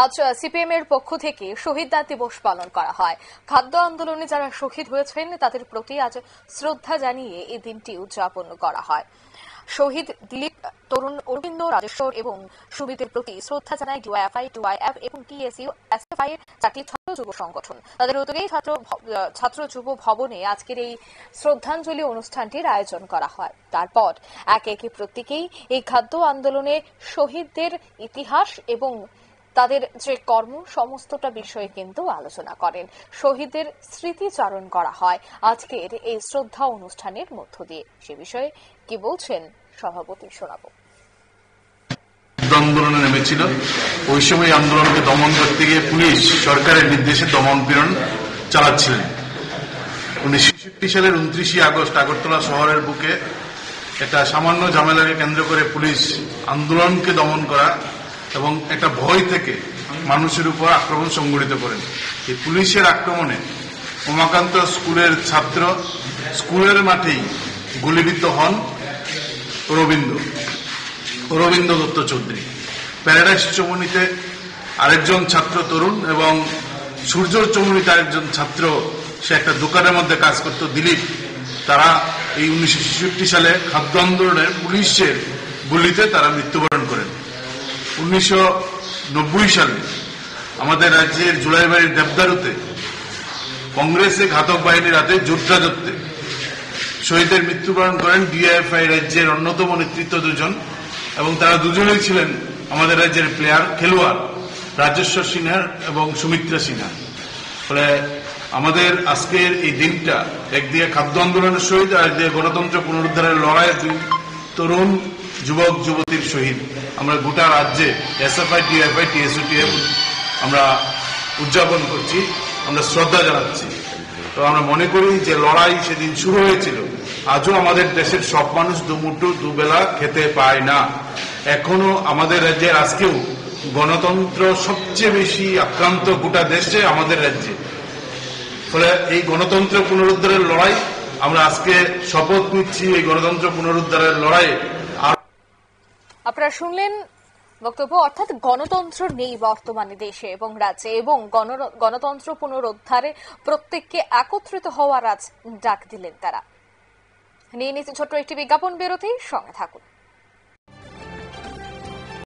আজ সিপিএম এর পক্ষ থেকে শহীদ দিবস পালন করা হয়। খাদ্য আন্দোলনে যারা শহীদ হয়েছেন তাদের প্রতি আজ শ্রদ্ধা জানিয়ে এই দিনটি উদযাপন করা হয়। শহীদ দিলীপ, তরুণ অরবিন্দ, রাজেশ্বর এবং সুমিতের প্রতি শ্রদ্ধা জানায় ডিওয়াইএফআই, ডিওয়াইএফ এবং টিএসইউ, এসএফআই এর 4টি ছাত্র যুব সংগঠন। তাদের উদ্যোগেই ছাত্র যুব ভবনে আজকের এই শ্রদ্ধাঞ্জলি অনুষ্ঠানটির আয়োজন করা হয়। তারপর একে একে প্রত্যেকেই এই খাদ্য আন্দোলনে শহীদদের ইতিহাস এবং তাদের যে কর্ম সমস্তটা বিষয়ে কিন্তু আলোচনা করেন। শহীদদের স্মৃতিচারণ করা হয় আজকের এই শ্রদ্ধা অনুষ্ঠানের মধ্য দিয়ে। সে বিষয়ে কি বলছেন সভাপতি শোনাবো। আন্দোলনে নেমেছিল, ওই সময় আন্দোলনকে দমন করতে গিয়ে পুলিশ সরকারের নির্দেশে দমন পীড়ন চালাচ্ছিলেন। 1966 সালের 29 আগস্ট আগরতলা শহরের বুকে একটা সামান্য ঝামেলাকে কেন্দ্র করে পুলিশ আন্দোলনকে দমন করা এবং একটা ভয় থেকে মানুষের উপর আক্রমণ সংঘটিত করেন। এই পুলিশের আক্রমণে উমাকান্ত স্কুলের ছাত্র স্কুলের মাঠেই গুলিবিদ্ধ হন অরবিন্দ দত্ত চৌধুরী। প্যারাডাইস চৌমুনিতে আরেকজন ছাত্র তরুণ এবং সূর্য চৌমুনিতে আরেকজন ছাত্র, সে একটা দোকানের মধ্যে কাজ করত, দিলীপ, তারা এই 1966 সালে খাদ্য আন্দোলনের পুলিশের গুলিতে তারা মৃত্যুবরণ করেন। 1990 সালে আমাদের রাজ্যের জুলাইবাড়ির দেবদারুতে কংগ্রেসে ঘাতক বাহিনীর হাতে যুদ্ধাযত্তে শহীদের মৃত্যুবরণ করেন ডিওয়াইএফআই রাজ্যের অন্যতম নেতৃত্ব দুজন, এবং তারা দুজনেই ছিলেন আমাদের রাজ্যের খেলোয়াড় রাজেশ্বর সিনহা এবং সুমিত্রা সিনহা। ফলে আমাদের আজকের এই দিনটা একদিকে খাদ্য আন্দোলনের শহীদ আর একদিকে গণতন্ত্র পুনরুদ্ধারের লড়াইয়ের দুই তরুণ যুবক যুবতীর শহীদ আমরা গোটা রাজ্যে এসএফআই, ডিএফআই, টিএসইউ আমরা উদযাপন করছি, আমরা শ্রদ্ধা জানাচ্ছি। তো আমরা মনে করি যে লড়াই সেদিন শুরু হয়েছিল, আজও আমাদের দেশের সব মানুষ দুমুঠো দুবেলা খেতে পায় না। এখনো আমাদের রাজ্যের আজকেও গণতন্ত্র সবচেয়ে বেশি আক্রান্ত গোটা দেশে আমাদের রাজ্যে। ফলে এই গণতন্ত্র পুনরুদ্ধারের লড়াই আমরা আজকে শপথ নিচ্ছি, এই গণতন্ত্র পুনরুদ্ধারের লড়াইয়ে। আপনারা শুনলেন বক্তব্য, অর্থাৎ গণতন্ত্র নেই বর্তমানে দেশে এবং রাজ্যে, এবং গণতন্ত্র পুনরুদ্ধারে প্রত্যেককে একত্রিত হওয়ার আজ ডাক দিলেন তারা। নিয়ে নিচ্ছে ছোট্ট একটি বিজ্ঞাপন বিরতি, সঙ্গে থাকুন।